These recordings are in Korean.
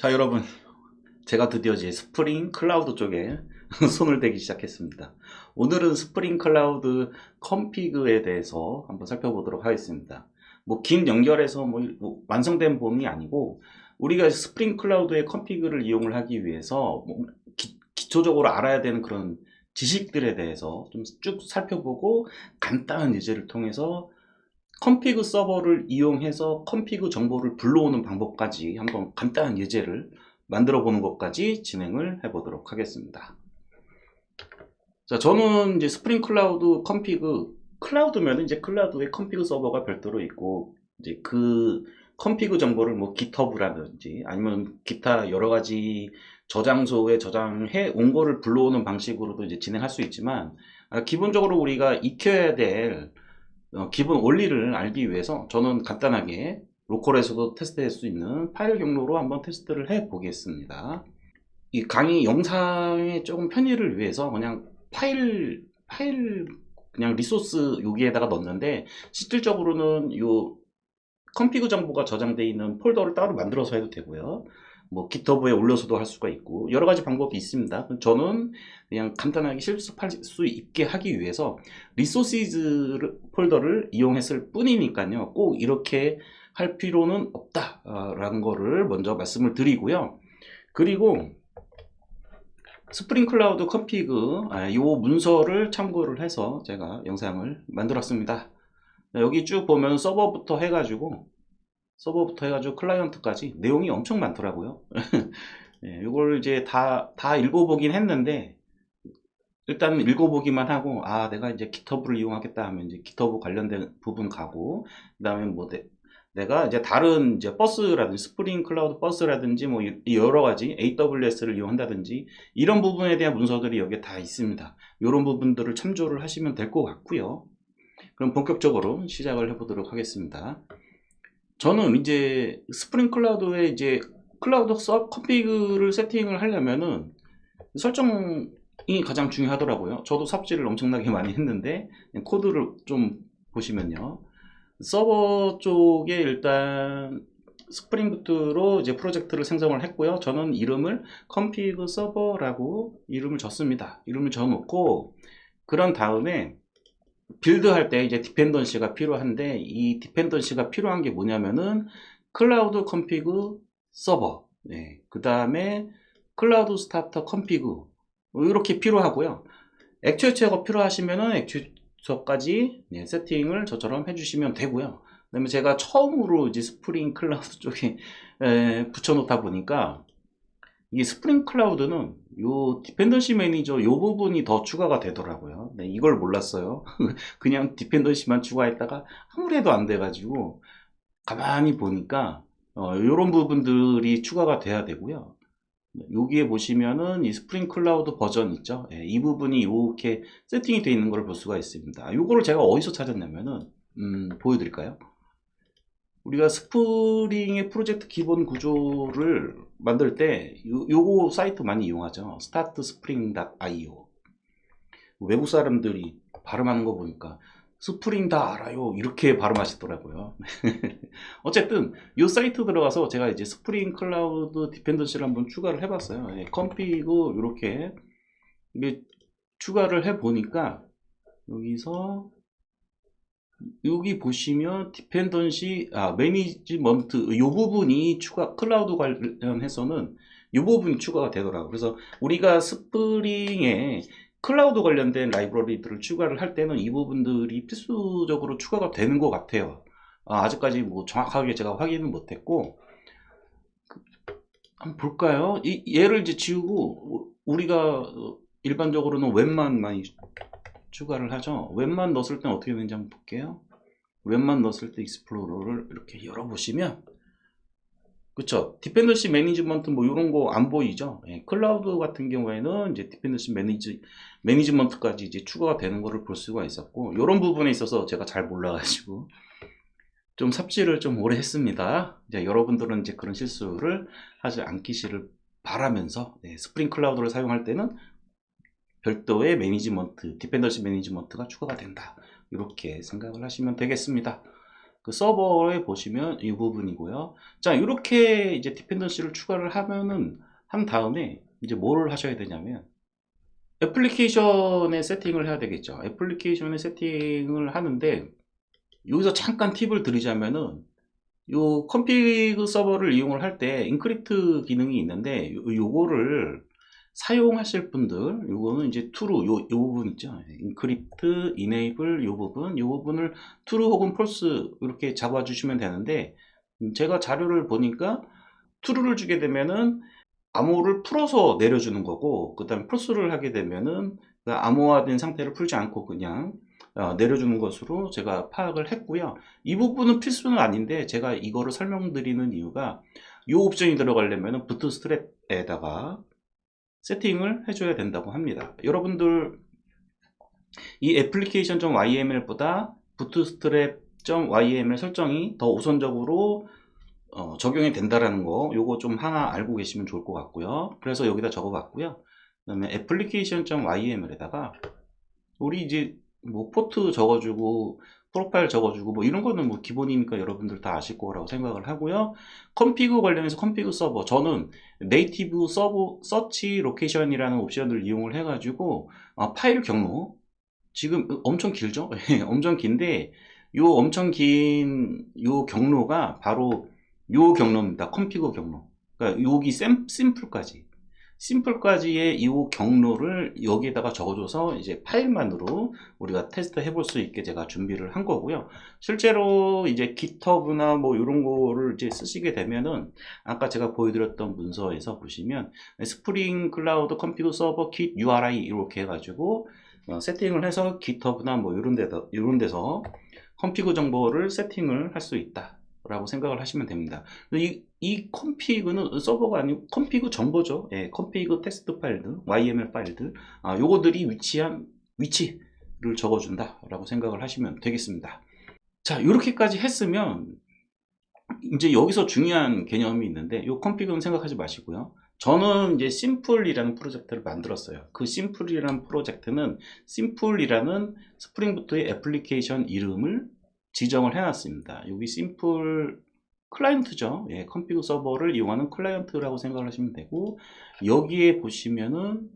자, 여러분, 제가 드디어 이제 스프링 클라우드 쪽에 손을 대기 시작했습니다. 오늘은 스프링 클라우드 컨피그에 대해서 한번 살펴보도록 하겠습니다. 긴 연결해서 완성된 부분이 아니고, 우리가 스프링 클라우드의 컨피그를 이용을 하기 위해서 기초적으로 알아야 되는 그런 지식들에 대해서 좀 쭉 살펴보고, 간단한 예제를 통해서 컨피그 서버를 이용해서 컨피그 정보를 불러오는 방법까지 한번 간단한 예제를 만들어 보는 것까지 진행을 해 보도록 하겠습니다. 자, 저는 이제 스프링 클라우드 컨피그, 클라우드면 이제 클라우드의 컨피그 서버가 별도로 있고, 이제 그 컨피그 정보를 GitHub라든지 아니면 기타 여러 가지 저장소에 저장해 온 거를 불러오는 방식으로도 이제 진행할 수 있지만, 기본적으로 우리가 익혀야 될 기본 원리를 알기 위해서 저는 간단하게 로컬에서도 테스트할 수 있는 파일 경로로 한번 테스트를 해 보겠습니다. 이 강의 영상의 조금 편의를 위해서 그냥 파일 그냥 리소스 여기에다가 넣었는데, 실질적으로는 요 컨피그 정보가 저장되어 있는 폴더를 따로 만들어서 해도 되고요. GitHub에 올려서도 할 수가 있고 여러 가지 방법이 있습니다. 저는 그냥 간단하게 실습할 수 있게 하기 위해서 리소시즈 폴더를 이용했을 뿐이니까요. 꼭 이렇게 할 필요는 없다라는 거를 먼저 말씀을 드리고요. 그리고 스프링 클라우드 컨피그 요 문서를 참고를 해서 제가 영상을 만들었습니다. 여기 쭉 보면 서버부터 해가지고 클라이언트까지 내용이 엄청 많더라고요. 이걸 이제 다 읽어보긴 했는데, 일단 읽어보기만 하고, 내가 이제 GitHub를 이용하겠다 하면 이제 GitHub 관련된 부분 가고, 그 다음에 내가 이제 다른 이제 버스라든지 스프링 클라우드 버스라든지 여러 가지 AWS를 이용한다든지 이런 부분에 대한 문서들이 여기에 다 있습니다. 이런 부분들을 참조를 하시면 될 것 같고요. 그럼 본격적으로 시작을 해보도록 하겠습니다. 저는 이제 스프링 클라우드에 이제 클라우드 컨피그를 세팅을 하려면은 설정이 가장 중요하더라고요. 저도 삽질을 엄청나게 많이 했는데, 코드를 좀 보시면요. 서버 쪽에 일단 스프링 부트로 이제 프로젝트를 생성을 했고요. 저는 이름을 config 서버라고 이름을 줬습니다. 이름을 줘놓고, 그런 다음에 빌드할 때 이제 디펜던시가 필요한데, 이 디펜던시가 필요한 게 뭐냐면은 클라우드 컨피그 서버, 그 다음에 클라우드 스타터 컨피그 이렇게 필요하고요. 액추에이터가 필요하시면은 액추에이터까지 세팅을 저처럼 해주시면 되고요. 그 다음에 제가 처음으로 이제 스프링 클라우드 쪽에 붙여 놓다 보니까, 이 스프링 클라우드는 요 디펜던시 매니저 요 부분이 더 추가가 되더라고요. 이걸 몰랐어요. 그냥 디펜던시만 추가했다가 아무리 해도 안 돼가지고 가만히 보니까 요런 부분들이 추가가 돼야 되고요. 여기에 보시면은 이 스프링 클라우드 버전 있죠. 이 부분이 이렇게 세팅이 되어 있는 걸 볼 수가 있습니다. 요거를 제가 어디서 찾았냐면은 보여드릴까요? 우리가 스프링의 프로젝트 기본 구조를 만들 때 요거 사이트 많이 이용하죠. startspring.io. 외국 사람들이 발음하는 거 보니까 스프링 다 알아요 이렇게 발음하시더라고요. 어쨌든 이 사이트 들어가서 제가 이제 스프링 클라우드 디펜던시를 한번 추가를 해봤어요. 컨피그 이렇게 이게 추가를 해 보니까, 여기 보시면 디펜던시 매니지먼트 요 부분이 클라우드 관련해서는 요 부분이 추가가 되더라고요. 그래서 우리가 스프링에 클라우드 관련된 라이브러리들을 추가를 할 때는 이 부분들이 필수적으로 추가가 되는 것 같아요. 아직까지 정확하게 제가 확인은 못했고, 한번 볼까요? 얘를 이제 지우고 우리가 일반적으로는 웹만 많이 추가를 하죠. 웹만 넣었을 때는 어떻게 되는지 한번 볼게요. 웹만 넣었을 때 익스플로러를 이렇게 열어보시면, 그쵸, 디펜던시 매니지먼트 이런 거 안 보이죠. 클라우드 같은 경우에는 이제 디펜던시 매니지먼트까지 이제 추가가 되는 거를 볼 수가 있었고, 이런 부분에 있어서 제가 잘 몰라가지고 좀 삽질을 좀 오래 했습니다. 이제 여러분들은 이제 그런 실수를 하지 않기를 바라면서, 스프링 클라우드를 사용할 때는 별도의 디펜던시 매니지먼트가 추가가 된다, 이렇게 생각을 하시면 되겠습니다. 그 서버에 보시면 이 부분이고요. 자, 이렇게 이제 디펜던시를 추가를 한 다음에 이제 뭐를 하셔야 되냐면 애플리케이션에 세팅을 해야 되겠죠. 애플리케이션에 세팅을 하는데 여기서 잠깐 팁을 드리자면은 요 컨피그 서버를 이용을 할 때 인크립트 기능이 있는데 요거를 사용하실 분들 요거는 이제 true 요 부분 있죠. 인크립트 enable 요 부분을 true 혹은 false 이렇게 잡아 주시면 되는데 제가 자료를 보니까 true를 주게 되면은 암호를 풀어서 내려주는 거고 그 다음에 false를 하게 되면은 그 암호화된 상태를 풀지 않고 그냥 내려주는 것으로 제가 파악을 했고요. 이 부분은 필수는 아닌데 제가 이거를 설명드리는 이유가 이 옵션이 들어가려면 부트스트랩에다가 세팅을 해줘야 된다고 합니다. 여러분들 이 application.yml보다 bootstrap.yml 설정이 더 우선적으로 적용이 된다라는 거 요거 좀 하나 알고 계시면 좋을 것 같고요. 그래서 여기다 적어 봤고요. 그 다음에 application.yml에다가 우리 이제 뭐 포트 적어주고 프로파일 적어주고 뭐 이런 거는 뭐 기본이니까 여러분들 다 아실 거라고 생각을 하고요. 컴피그 관련해서 컴피그 서버 저는 네이티브 서버 서치 로케이션이라는 옵션을 이용을 해가지고 파일 경로 지금 엄청 길죠? 엄청 긴데 요 엄청 긴 요 경로가 바로 요 경로입니다. 컴피그 경로. 그러니까 여기 심플까지의 이 경로를 여기에다가 적어줘서 이제 파일만으로 우리가 테스트 해볼 수 있게 제가 준비를 한 거고요. 실제로 이제 GitHub나 뭐 이런 거를 이제 쓰시게 되면은 아까 제가 보여드렸던 문서에서 보시면 스프링 클라우드 컴피그 서버 킷 URI 이렇게 해가지고 세팅을 해서 GitHub나 뭐 이런 데서 컴피그 정보를 세팅을 할 수 있다. 라고 생각을 하시면 됩니다. 이 컴피그는 서버가 아니고 컴피그 정보죠. 예, 컴피그 텍스트 파일들, YML 파일들, 요거들이 위치한 위치를 적어준다 라고 생각을 하시면 되겠습니다. 자, 이렇게까지 했으면 이제 여기서 중요한 개념이 있는데 요 컴피그는 생각하지 마시고요. 저는 이제 심플이라는 프로젝트를 만들었어요. 그 심플이라는 프로젝트는 심플이라는 스프링부트의 애플리케이션 이름을 지정을 해놨습니다. 여기 심플 클라이언트죠. 예, 컴피그 서버를 이용하는 클라이언트라고 생각을 하시면 되고 여기에 보시면은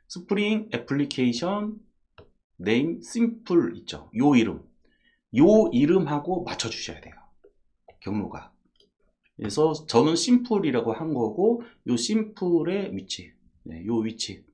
스프링 애플리케이션 네임 심플 있죠. 요 이름하고 맞춰 주셔야 돼요. 경로가. 그래서 저는 심플이라고 한 거고 요 심플의 위치, 네, 요 위치,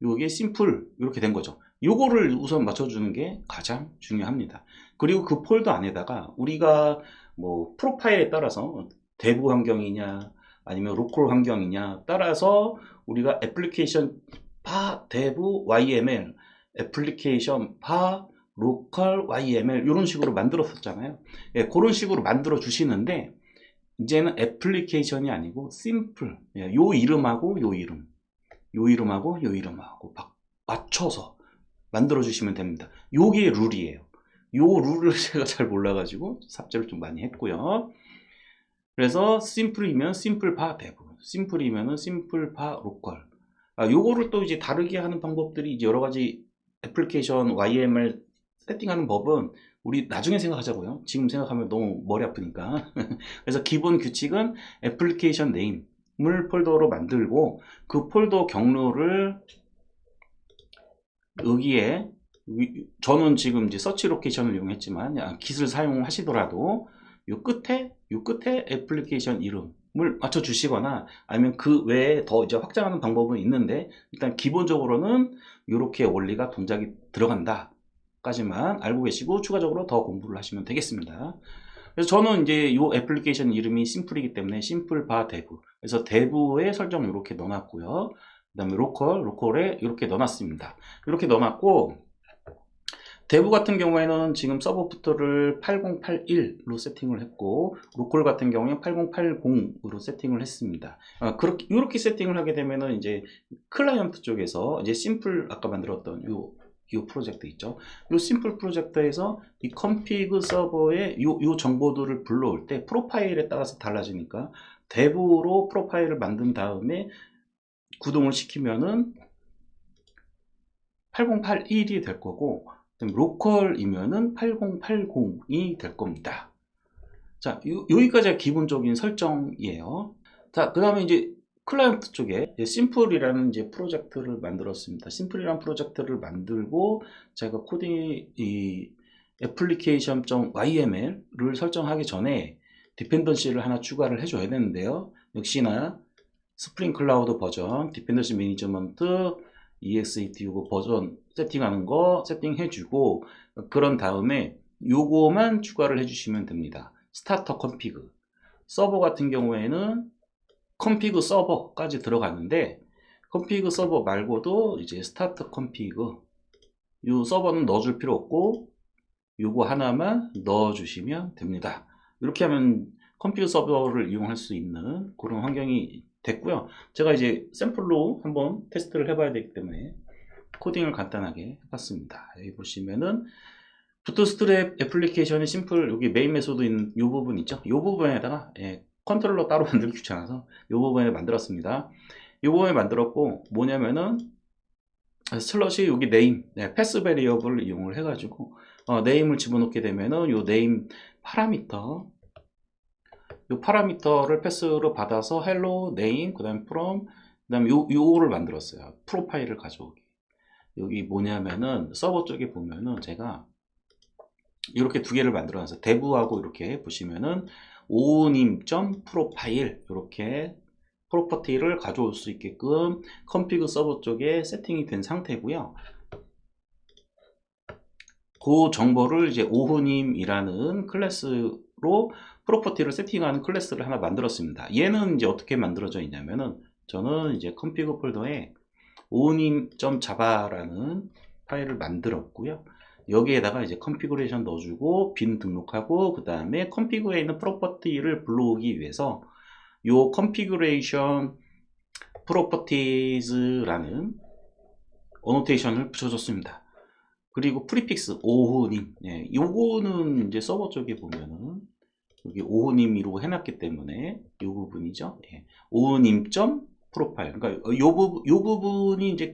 요게 심플 이렇게 된 거죠. 요거를 우선 맞춰주는 게 가장 중요합니다. 그리고 그 폴더 안에다가 우리가 뭐 프로파일에 따라서 대부 환경이냐 아니면 로컬 환경이냐 따라서 우리가 애플리케이션 파 대부 YML 애플리케이션 파 로컬 YML 이런 식으로 만들었었잖아요. 예, 그런 식으로 만들어 주시는데 이제는 애플리케이션이 아니고 심플 요 이름하고 요 이름하고 요 이름하고 맞춰서 만들어 주시면 됩니다. 요게 룰이에요. 요 룰을 제가 잘 몰라가지고 삭제를 좀 많이 했고요. 그래서 심플이면 심플 파 대부, 심플이면은 심플 파 로컬. 요거를 또 이제 다르게 하는 방법들이 이제 여러 가지 애플리케이션 YML 세팅하는 법은 우리 나중에 생각하자고요. 지금 생각하면 너무 머리 아프니까. 그래서 기본 규칙은 애플리케이션 네임을 폴더로 만들고 그 폴더 경로를 여기에 저는 지금 이제 서치 로케이션을 이용했지만 깃을 사용하시더라도 요 끝에 애플리케이션 이름을 맞춰 주시거나 아니면 그 외에 더 이제 확장하는 방법은 있는데 일단 기본적으로는 이렇게 원리가 동작이 들어간다 까지만 알고 계시고 추가적으로 더 공부를 하시면 되겠습니다. 그래서 저는 이제 이 애플리케이션 이름이 심플이기 때문에 심플 바 대부 그래서 대부의 설정 이렇게 넣어놨고요. 그 다음에 로컬에 이렇게 넣어놨습니다. 이렇게 넣어놨고 대부 같은 경우에는 지금 서버부터를 8081로 세팅을 했고 로컬 같은 경우에 8080으로 세팅을 했습니다. 그렇게 이렇게 세팅을 하게 되면은 이제 클라이언트 쪽에서 이제 심플 아까 만들었던 이 프로젝트 있죠. 이 심플 프로젝트에서 이 컴피그 서버에 이 정보들을 불러올 때 프로파일에 따라서 달라지니까 대부로 프로파일을 만든 다음에 구동을 시키면은 8081이 될 거고 로컬이면은 8080이 될 겁니다. 자, 여기까지가 기본적인 설정이에요. 자, 그 다음에 이제 클라이언트 쪽에 심플이라는 이제 프로젝트를 만들었습니다. 심플이라는 프로젝트를 만들고 제가 코딩 이 application.yml을 설정하기 전에 디펜던시를 하나 추가를 해줘야 되는데요. 역시나 스프링 클라우드 버전, 디펜던시 매니저먼트, EXETU 버전 세팅하는 거 세팅해주고, 그런 다음에 요거만 추가를 해주시면 됩니다. 스타터 컴피그. 서버 같은 경우에는 컴피그 서버까지 들어가는데, 컴피그 서버 말고도 이제 스타터 컴피그, 요 서버는 넣어줄 필요 없고, 요거 하나만 넣어주시면 됩니다. 이렇게 하면 컴퓨터 서버를 이용할 수 있는 그런 환경이 됐고요. 제가 이제 샘플로 한번 테스트를 해봐야 되기 때문에 코딩을 간단하게 해봤습니다. 여기 보시면은 부트스트랩 애플리케이션의 심플, 여기 메인 메소드 있는 이 부분 있죠? 이 부분에다가 컨트롤러 따로 만들기 귀찮아서 이 부분에 만들었습니다. 이 부분에 만들었고, 뭐냐면은 슬러시 여기 네임, 패스 베리어블을 이용을 해가지고 네임을 집어넣게 되면은 요 네임 파라미터, 요 파라미터를 패스로 받아서 hello 네임, 그 다음에 from, 그 다음에 요거를 만들었어요. 프로파일을 가져오기. 여기 뭐냐면은 서버 쪽에 보면은 제가 이렇게 두 개를 만들어놨어요. dev하고 이렇게 보시면은 오님.프로파일 이렇게 프로퍼티를 가져올 수 있게끔 컴피그 서버 쪽에 세팅이 된 상태고요. 그 정보를 이제 오후님이라는 클래스로 프로퍼티를 세팅하는 클래스를 하나 만들었습니다. 얘는 이제 어떻게 만들어져 있냐면은, 저는 이제 컴피그 폴더에 오후님.java라는 파일을 만들었고요. 여기에다가 이제 컨피그레이션 넣어주고 빈 등록하고, 그 다음에 컴피그에 있는 프로퍼티를 불러오기 위해서 요 컨피그레이션 프로퍼티즈라는 어노테이션을 붙여줬습니다. 그리고 프리픽스 오후님, 요거는 이제 서버 쪽에 보면은 여기 오후님이라고 해놨기 때문에 요 부분이죠. 오후님.프로파일. 그러니까 요 부분이 이제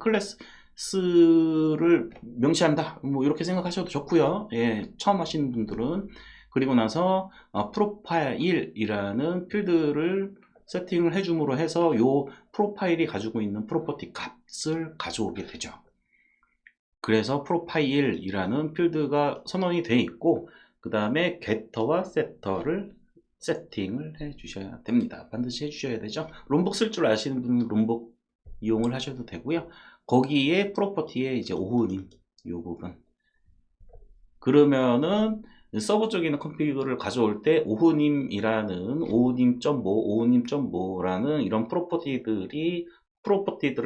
클래스를 명시한다. 뭐 이렇게 생각하셔도 좋고요. 처음 하시는 분들은. 그리고 나서 프로파일이라는 필드를 세팅을 해줌으로 해서 요 프로파일이 가지고 있는 프로퍼티 값을 가져오게 되죠. 그래서 프로파일이라는 필드가 선언이 되어 있고, 그 다음에 getter와 setter를 세팅을 해 주셔야 됩니다. 반드시 해 주셔야 되죠. 롬복 쓸 줄 아시는 분은 롬복 이용을 하셔도 되고요. 거기에 프로퍼티에 이제 오후님 요 부분, 그러면은 서버 쪽에 있는 컨피그를 가져올 때 오후님이라는 오후님.뭐라는 이런 프로퍼티들을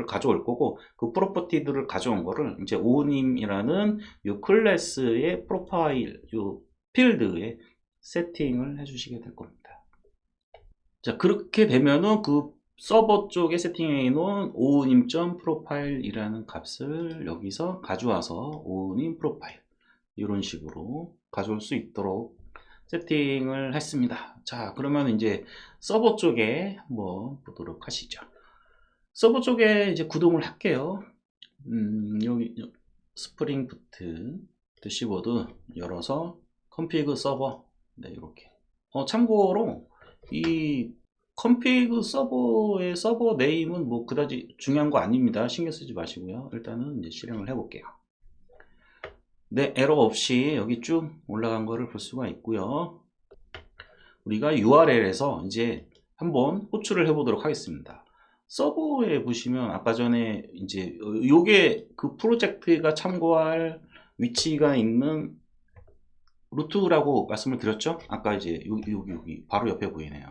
가져올 거고, 그 프로퍼티들을 가져온 거를 이제 오후님이라는 요 클래스의 프로파일 요 필드에 세팅을 해 주시게 될 겁니다. 자, 그렇게 되면은 그 서버 쪽에 세팅해 놓은 오후님.프로파일이라는 값을 여기서 가져와서 오후님 프로파일 이런 식으로 가져올 수 있도록 세팅을 했습니다. 자, 그러면 이제 서버 쪽에 한번 보도록 하시죠. 서버 쪽에 이제 구동을 할게요. 여기 스프링 부트 대시보드 열어서 컴피그 서버, 이렇게. 참고로 이 컴피그 서버의 서버 네임은 뭐 그다지 중요한 거 아닙니다. 신경 쓰지 마시고요. 일단은 이제 실행을 해볼게요. 네, 에러 없이 여기 쭉 올라간 거를 볼 수가 있고요. 우리가 URL에서 이제 한번 호출을 해보도록 하겠습니다. 서버에 보시면 아까 전에 이제 요게 그 프로젝트가 참고할 위치가 있는 루트라고 말씀을 드렸죠. 아까 이제 여기 바로 옆에 보이네요.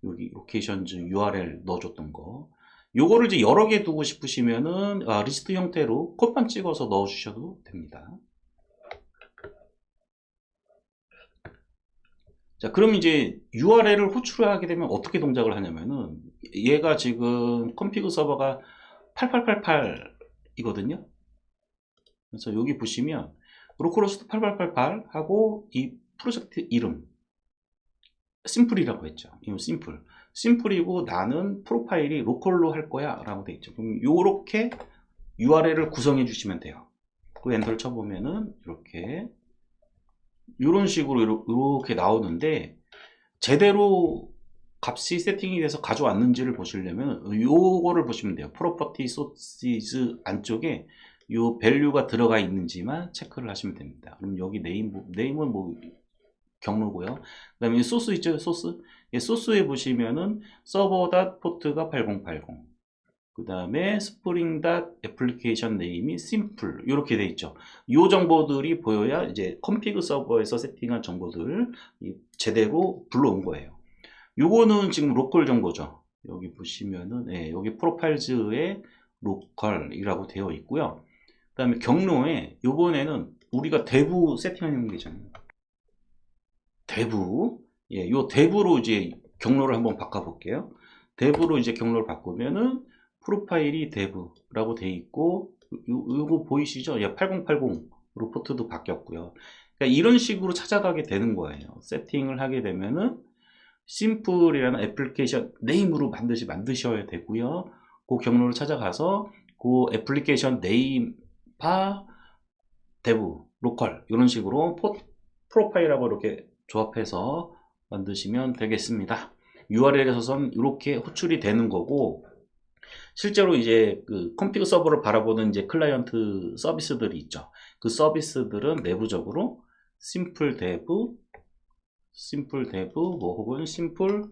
여기 로케이션즈 URL 넣어줬던 거. 요거를 이제 여러 개 두고 싶으시면은 리스트 형태로 컷만 찍어서 넣어 주셔도 됩니다. 자, 그럼 이제 URL을 호출하게 되면 어떻게 동작을 하냐면은, 얘가 지금 컴피그 서버가 8888이거든요. 그래서 여기 보시면 로컬호스트 8888 하고 이 프로젝트 이름 심플이라고 했죠. 이거 심플이고 나는 프로파일이 로컬로 할 거야 라고 돼 있죠. 그럼 요렇게 URL을 구성해 주시면 돼요. 그 엔터를 쳐보면은 이런 식으로 이렇게 나오는데, 제대로 값이 세팅이 돼서 가져왔는지를 보시려면 요거를 보시면 돼요. 프로퍼티 소시즈 안쪽에 요 밸류가 들어가 있는지만 체크를 하시면 됩니다. 그럼 여기 네임은 뭐 경로고요. 그 다음에 소스 있죠? 소스. 소스에 보시면은 서버.포트가 8080. 그 다음에 스프링.애플리케이션 네임이 심플. 이렇게 돼 있죠. 이 정보들이 보여야 이제 컴피그 서버에서 세팅한 정보들 제대로 불러온 거예요. 요거는 지금 로컬 정보죠. 여기 보시면은, 여기 프로파일즈에 로컬이라고 되어 있고요. 그 다음에 경로에 요번에는 우리가 대부 세팅하는 게 있잖아요. 대부. 요 대부로 이제 경로를 한번 바꿔볼게요. 대부로 이제 경로를 바꾸면은 프로파일이 대부라고 돼 있고, 요거 보이시죠? 8080으로 포트도 바뀌었고요. 그러니까 이런 식으로 찾아가게 되는 거예요. 세팅을 하게 되면은 심플이라는 애플리케이션 네임으로 만드셔야 되고요. 그 경로를 찾아가서 그 애플리케이션 네임과 대부, 로컬 이런 식으로 프로파일하고 이렇게 조합해서 만드시면 되겠습니다. URL에서선 이렇게 호출이 되는 거고, 실제로 이제 그 컴피그 서버를 바라보는 이제 클라이언트 서비스들이 있죠. 그 서비스들은 내부적으로 심플 데브 뭐 혹은 심플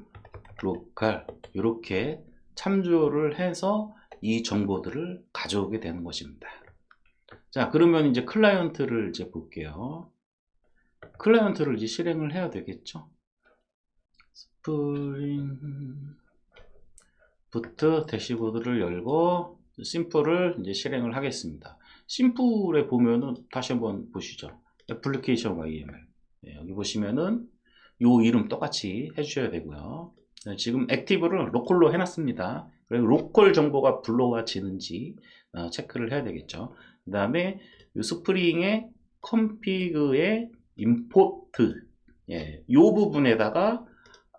로컬 이렇게 참조를 해서 이 정보들을 가져오게 되는 것입니다. 자, 그러면 이제 클라이언트를 이제 볼게요. 클라이언트를 이제 실행을 해야 되겠죠. 스프링부트 대시보드를 열고 심플을 이제 실행을 하겠습니다. 심플에 보면은 다시 한번 보시죠. 애플리케이션 YML. 여기 보시면은 요 이름 똑같이 해주셔야 되고요. 지금 액티브를 로컬로 해놨습니다. 그리고 로컬 정보가 불러와지는지 체크를 해야 되겠죠. 그 다음에 스프링의 컴피그의 임포트, 요 부분에다가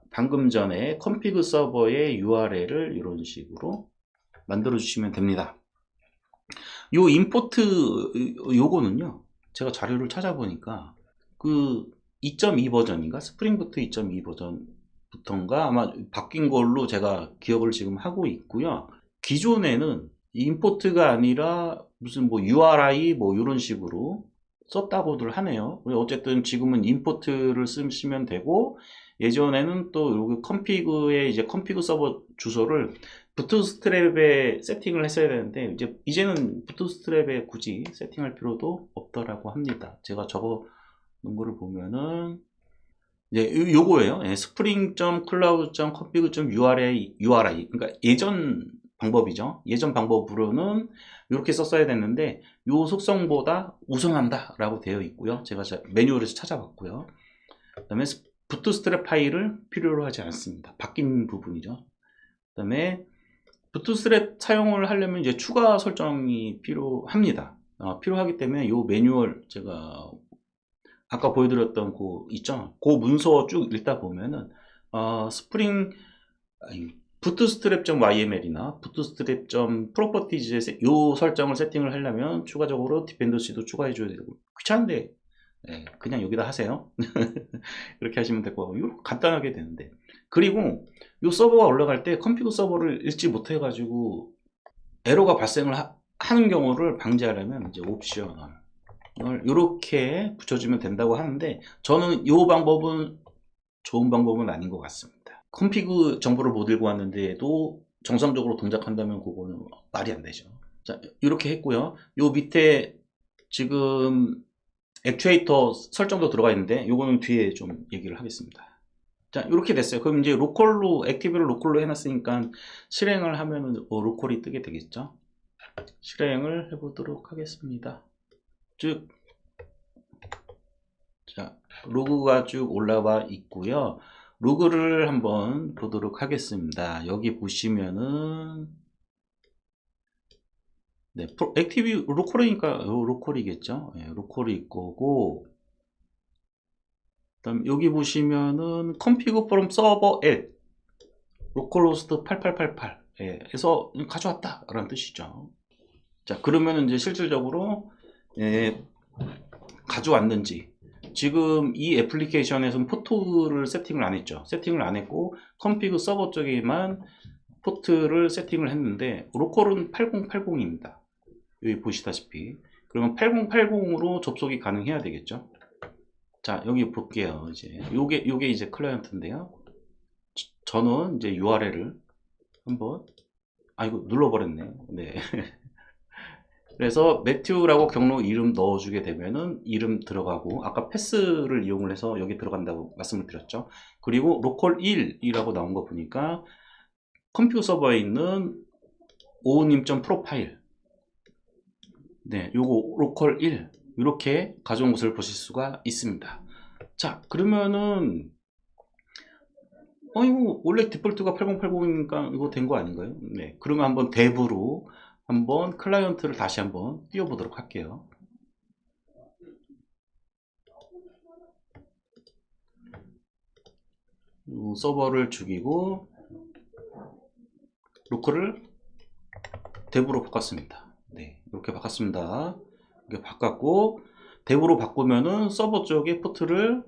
방금 전에 컴피그 서버의 URL을 이런 식으로 만들어 주시면 됩니다. 요 임포트 요거는요, 제가 자료를 찾아보니까 그 2.2 버전인가? 스프링부트 2.2 버전부터인가? 아마 바뀐 걸로 제가 기억을 지금 하고 있고요. 기존에는 임포트가 아니라 무슨 뭐 URI 뭐 이런 식으로 썼다고들 하네요. 어쨌든 지금은 임포트를 쓰시면 되고, 예전에는 또 여기 컴피그에 이제 컴피그 서버 주소를 부트스트랩에 세팅을 했어야 되는데, 이제는 부트스트랩에 굳이 세팅할 필요도 없더라고 합니다. 제가 적어 놓은 거를 보면은 이제 요거예요. spring.cloud.config.uri 그러니까 예전 방법이죠. 예전 방법으로는 이렇게 썼어야 됐는데 요 속성보다 우선한다 라고 되어 있고요. 제가 매뉴얼에서 찾아봤고요. 그 다음에 부트스트랩 파일을 필요로 하지 않습니다. 바뀐 부분이죠. 그 다음에 부트스트랩 사용을 하려면 이제 추가 설정이 필요합니다. 필요하기 때문에 요 매뉴얼 제가 아까 보여드렸던 그 있죠. 그 문서 쭉 읽다 보면은 bootstrap.yml이나 bootstrap.properties에 요 설정을 세팅을 하려면 추가적으로 디펜던시도 추가해 줘야 되고 귀찮은데 그냥 여기다 하세요. 이렇게 하시면 될 거고 이렇게 간단하게 되는데, 그리고 요 서버가 올라갈 때 컴피그 서버를 읽지 못해 가지고 에러가 발생을 하는 경우를 방지하려면 이제 옵션을 이렇게 붙여주면 된다고 하는데, 저는 이 방법은 좋은 방법은 아닌 것 같습니다. 컴피그 정보를 못 읽고 왔는데도 정상적으로 동작한다면 그거는 말이 안 되죠. 자, 이렇게 했고요. 요 밑에 지금 액추에이터 설정도 들어가 있는데 요거는 뒤에 좀 얘기를 하겠습니다. 자, 이렇게 됐어요. 그럼 이제 로컬로, 액티브를 로컬로 해놨으니까 실행을 하면은 로컬이 뜨게 되겠죠. 실행을 해보도록 하겠습니다. 쭉, 자, 로그가 쭉 올라와 있고요. 로그를 한번 보도록 하겠습니다. 여기 보시면은 액티브 로컬이니까 로컬이겠죠. 로컬이 거고, 그다음 여기 보시면은 config from server L localhost 8888 에서 가져왔다 라는 뜻이죠. 자, 그러면 이제 실질적으로 가져왔는지. 지금 이 애플리케이션에서는 포트를 세팅을 안 했죠. 세팅을 안 했고 컴피그 서버 쪽에만 포트를 세팅을 했는데 로컬은 8080입니다. 여기 보시다시피. 그러면 8080으로 접속이 가능해야 되겠죠. 자, 여기 볼게요. 이제 요게 이제 클라이언트인데요. 저는 이제 URL을 한번 이거 눌러버렸네요. 네. 그래서 매튜라고 경로 이름 넣어주게 되면은 이름 들어가고, 아까 패스를 이용을 해서 여기 들어간다고 말씀을 드렸죠. 그리고 로컬 1이라고 나온 거 보니까 컴퓨터 서버에 있는 오우님 프로파일, 네, 요거 로컬 1 이렇게 가져온 것을 보실 수가 있습니다. 자, 그러면은 이거 원래 디폴트가 8080이니까 이거 된 거 아닌가요? 네, 그러면 한번 대부로 한번 클라이언트를 다시 한번 띄워보도록 할게요. 서버를 죽이고 로컬을 대부로 바꿨습니다. 네, 이렇게 바꿨습니다. 이렇게 바꿨고 대부로 바꾸면은 서버 쪽에 포트를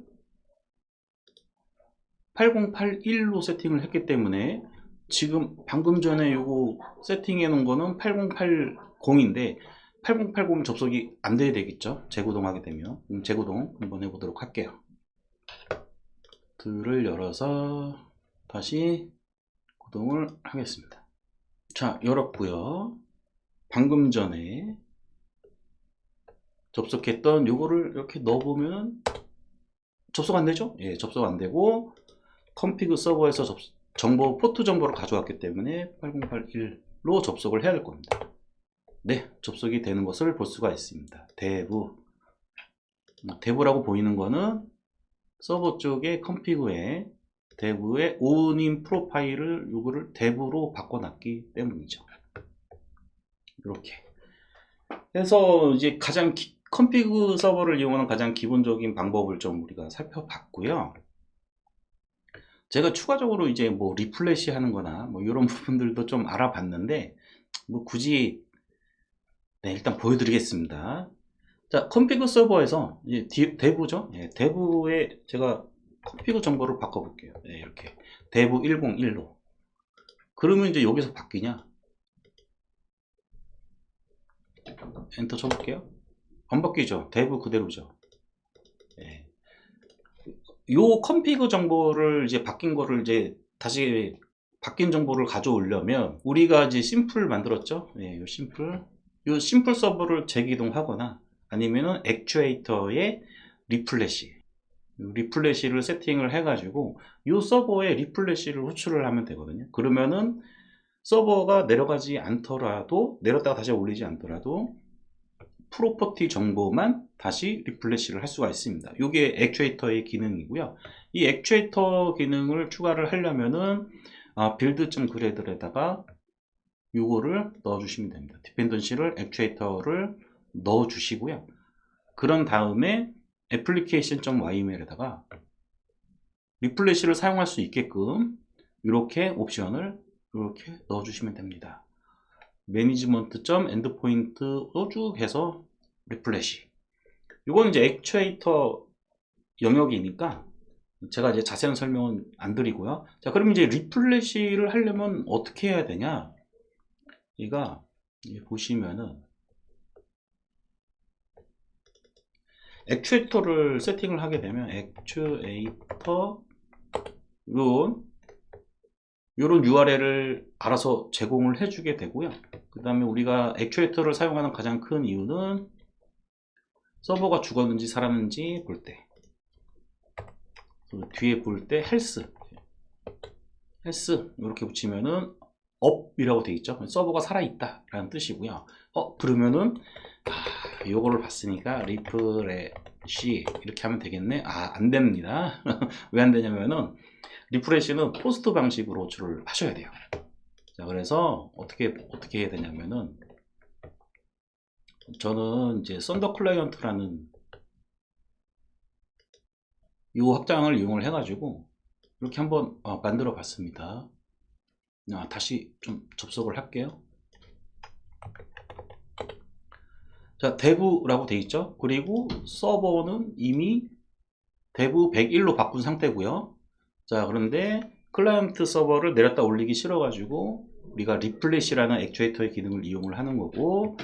8081로 세팅을 했기 때문에 지금 방금 전에 요거 세팅해 놓은 거는 8080인데 8080 접속이 안 돼야 되겠죠. 재구동하게 되면. 재구동 한번 해보도록 할게요. 들을 열어서 다시 구동을 하겠습니다. 자, 열었고요. 방금 전에 접속했던 요거를 이렇게 넣어보면 접속 안 되죠? 예, 접속 안 되고 컴피그 서버에서 정보, 포트 정보를 가져왔기 때문에 8081로 접속을 해야 될 겁니다. 네, 접속이 되는 것을 볼 수가 있습니다. 대부라고 보이는 거는 서버 쪽에 컴피그에 대부의 오님 프로파일을 요거를 대부로 바꿔놨기 때문이죠. 이렇게 해서 이제 가장 컴피그 서버를 이용하는 가장 기본적인 방법을 좀 우리가 살펴봤고요. 제가 추가적으로 이제 뭐 리플래시 하는 거나 뭐 이런 부분들도 좀 알아봤는데 뭐 굳이 일단 보여드리겠습니다. 자, 컴피그 서버에서 이제 대부죠. 예, 대부에 제가 컴피그 정보를 바꿔볼게요. 예, 이렇게 대부 101로. 그러면 이제 여기서 바뀌냐? 엔터 쳐볼게요. 안 바뀌죠. 대부 그대로죠. 예. 요 컴피그 정보를 이제 바뀐 거를 이제 다시 바뀐 정보를 가져오려면 우리가 이제 심플 만들었죠. 예, 요 심플 서버를 재기동하거나 아니면은 액추에이터의 리플래시를 세팅을 해가지고 요 서버에 리플래시를 호출을 하면 되거든요. 그러면은 서버가 내려가지 않더라도, 내렸다가 다시 올리지 않더라도 프로퍼티 정보만 다시 리플래시를 할 수가 있습니다. 이게 액추에이터의 기능이고요. 이 액추에이터 기능을 추가를 하려면은 빌드.그래드에다가 요거를 넣어 주시면 됩니다. 디펜던시를 액추에이터를 넣어 주시고요. 그런 다음에 application.ymel에다가 리플래시를 사용할 수 있게끔 이렇게 옵션을 이렇게 넣어 주시면 됩니다. 매니지먼트.엔드포인트로 쭉 해서 리플래시. 이건 이제 액추에이터 영역이니까 제가 이제 자세한 설명은 안 드리고요. 자, 그럼 이제 리플래시를 하려면 어떻게 해야 되냐? 얘가 보시면은 액추에이터를 세팅을 하게 되면 액추에이터 요런 URL을 알아서 제공을 해주게 되고요. 그 다음에 우리가 액추에이터를 사용하는 가장 큰 이유는 서버가 죽었는지 살았는지 볼 때, 뒤에 볼 때 헬스 이렇게 붙이면은 업이라고 되어 있죠. 서버가 살아있다 라는 뜻이고요. 그러면은 요거를 봤으니까 리프레시 이렇게 하면 되겠네. 안 됩니다. 왜 안 되냐면은 리프레시는 포스트 방식으로 호출을 하셔야 돼요. 자, 그래서 어떻게 해야 되냐면은 저는 이제 썬더 클라이언트라는 이 확장을 이용을 해가지고 이렇게 한번 만들어 봤습니다. 다시 좀 접속을 할게요. 자, dev라고 돼 있죠. 그리고 서버는 이미 dev 101로 바꾼 상태고요. 자, 그런데 클라이언트 서버를 내렸다 올리기 싫어가지고 우리가 리플래시라는 액추에이터의 기능을 이용을 하는 거고,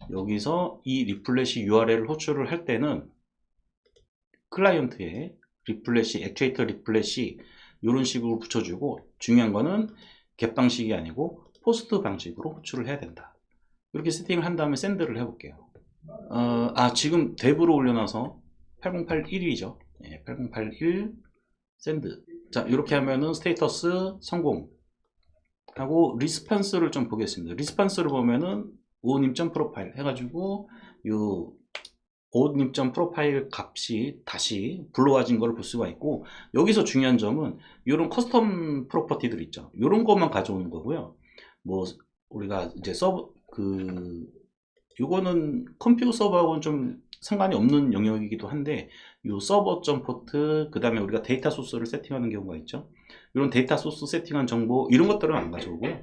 여기서 이 리플래시 URL을 호출을 할 때는 클라이언트에 리플래시, 액추에이터 리플래시 이런 식으로 붙여주고, 중요한 거는 get 방식이 아니고 포스트 방식으로 호출을 해야 된다. 이렇게 세팅을 한 다음에 샌드를 해볼게요. 지금 dev로 올려놔서 8081이죠. 8081 샌드. 자, 이렇게 하면은 스테이터스 성공 하고, 리스판스를 좀 보겠습니다. 리스판스를 보면은 오님 점 프로파일 해가지고 요 오님 점 프로파일 값이 다시 불러와진 걸 볼 수가 있고, 여기서 중요한 점은 이런 커스텀 프로퍼티들 있죠. 이런 것만 가져오는 거고요. 뭐 우리가 이제 서버 요거는 컴퓨터 서버하고는 좀 상관이 없는 영역이기도 한데, 요 서버 점 포트, 그 다음에 우리가 데이터 소스를 세팅하는 경우가 있죠. 이런 데이터 소스 세팅한 정보, 이런 것들은 안 가져오고요.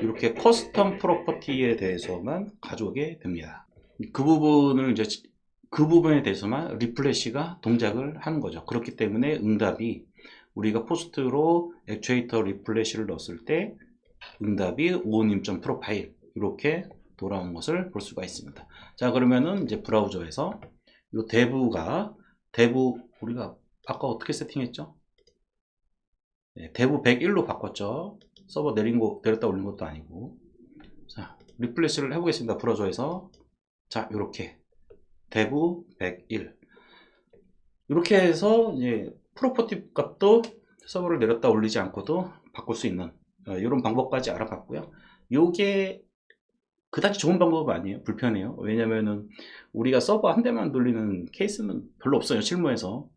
이렇게 커스텀 프로퍼티에 대해서만 가져오게 됩니다. 그 부분을 이제 그 부분에 대해서만 리플래시가 동작을 하는 거죠. 그렇기 때문에 응답이 우리가 포스트로 액추에이터 리플래시를 넣었을 때 응답이 오님 점 프로파일 이렇게 돌아온 것을 볼 수가 있습니다. 자, 그러면은 이제 브라우저에서 이 dev 우리가 아까 어떻게 세팅했죠? 네, dev 101로 바꿨죠. 서버 내렸다 올린 것도 아니고. 자, 리플래시를 해보겠습니다. 브라우저에서. 자, 이렇게 dev 101 이렇게 해서 이제 프로퍼티 값도 서버를 내렸다 올리지 않고도 바꿀 수 있는 이런 방법까지 알아봤고요. 요게 그다지 좋은 방법은 아니에요. 불편해요. 왜냐면은 우리가 서버 한 대만 돌리는 케이스는 별로 없어요. 실무에서.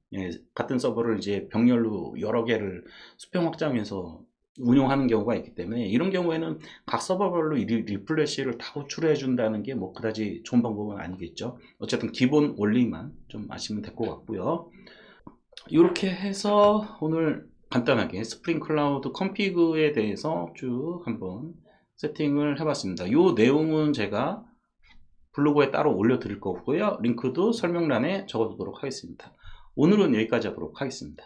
같은 서버를 이제 병렬로 여러 개를 수평 확장해서 운용하는 경우가 있기 때문에, 이런 경우에는 각 서버별로 리플래시를 다 호출해 준다는 게 뭐 그다지 좋은 방법은 아니겠죠. 어쨌든 기본 원리만 좀 아시면 될 것 같고요. 이렇게 해서 오늘 간단하게 스프링 클라우드 컨피그에 대해서 쭉 한번 세팅을 해봤습니다. 이 내용은 제가 블로그에 따로 올려드릴 거고요. 링크도 설명란에 적어두도록 하겠습니다. 오늘은 여기까지 하도록 하겠습니다.